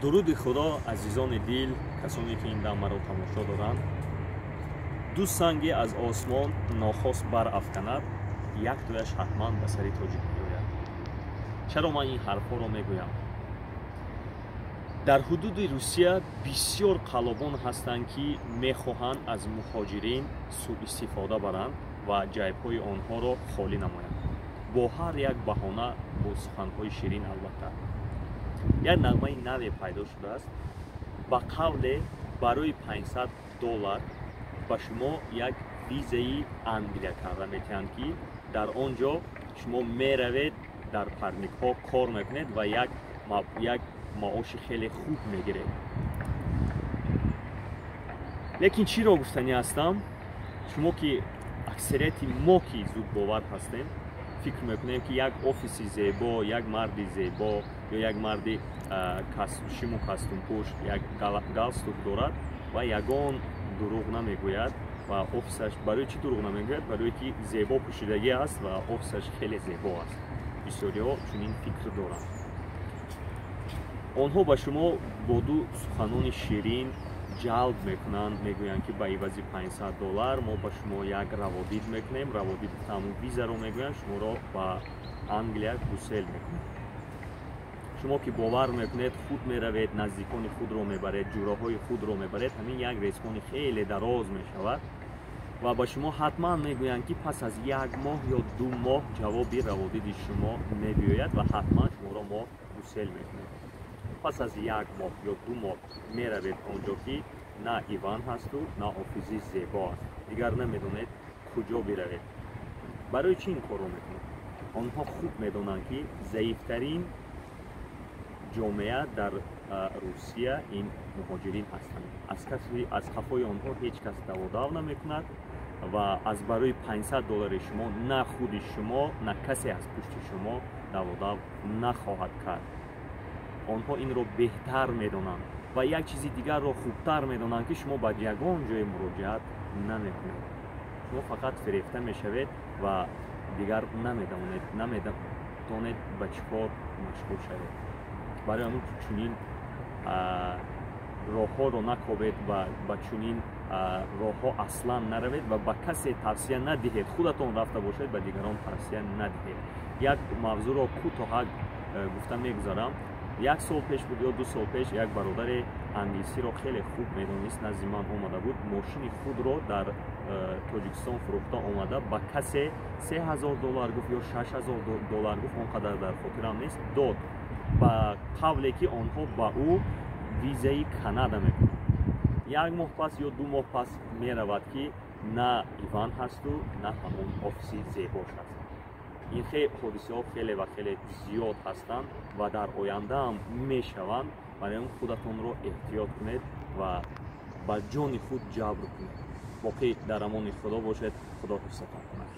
дуруди худо азизони дил, касоне ки ин дамаро тамошо доранд. ду санге аз осмон нохост барафканад, як туяш ҳатман ба сари тоҷик биёяд. чаро ман ин ҳарфҳоро мегӯям? дар ҳудуди Русия бисёр қалобон ҳастанд ки мехоҳанд аз муҳоҷирин сӯистифода баранд ва ҷайбҳои онҳоро холӣ намоянд. бо ҳар як баҳона, бо суханҳои ширин албатта. як нағмаи наве пайдо шудааст. ба қавле барои $500 ба шумо як визаи Англия карда метиҳанд ки дар он ҷо шумо меравед, дар парникҳо кор мекунед ва як маоши хеле хуб мегиред. лекин чиро гуфтанӣ ҳастам? шумо ки аксарияти мо ки зудбовар ҳастем, фикр мекунем ки як офиси зебо, як марди зебо ё як марди шиму кастумпӯш як галстук дорад ва ягон дурӯғ намегӯяд ва офисаш барои чӣ дурӯғ намегӯяд? Барое ки зебо пӯшидагӣ аст ва офисаш хеле зебо аст. бисёриҳо чунин фикр доранд. онҳо ба шумо бо ду суханони ширин ҷалб мекунанд, мегӯянд ки ба ивази $500 мо ба шумо як раводид мекунем. Раводид гуфтам визаро мегӯянд, шуморо ба Англия Брюссел мекунем. шумо ки бовар мекунед, худ меравед, наздикони худро мебаред, ҷураҳои худро мебаред, ҳамин як рейсҳои хеле дароз мешавад ва ба шумо ҳатман мегӯянд ки пас аз 1 моҳ ё 2 моҳ ҷавоби раводиди шумо мебиёяд ва ҳатман шуморо мо Брюссел мекунем. пас аз 1 моҳ ё 2 моҳ меравед он ҷо ки на иван ҳасту, на офиси зебо аст. дигар намедонед куҷо биравед. барои чӣ ин корро мекунед? онҳо хуб медонанд ки заифтарин ҷомеа дар Русия ин муҳоҷирин ҳастанд. аз қафои онҳо ҳеҷ кас даводав намекунад ва аз барои $500 шумо на худи шумо, на касе аз пушти шумо даводав нахоҳад кард. онҳо инро беҳтар медонанд ва як чизи дигарро хубтар медонанд ки шумо ба ягон ҷое муроҷиат намекунед. шумо фақат фирефта мешавед ва дигар намедонед ба чӣ кор машғул шавед. барои ҳамин чунин роҳҳоро накобед ва ба чунин роҳҳо аслан наравед ва ба касе тавсия надиҳед. худатон рафта бошед, ба дигарон тавсия надиҳед. як мавзӯъро кӯтоҳак гуфта мегузарам. 1 сол пеш буд ё 2 сол пеш як бародаре англисиро хеле хуб медонист, назди ман омада буд. мошини худро дар тоҷикистон фурӯхта омада ба касе $3000 гуфт ё $6000 гуфт, он қадар дар хотирам нест, дод ба қавле ки онҳо ба ӯ визаи Канада мекунанд. 1 моҳ пас ё 2 моҳ пас меравад ки на иван ҳасту, на ҳамон офиси зебош аст. ин ҳодисаҳо хеле ва хеле зиёд ҳастанд ва дар ояндаам мешаванд. барои он худатонро эҳтиёт кунед ва ба ҷони худ ҷабр кунед. боқӣ дар амони худо бошед. худо ҳифзатон кунад.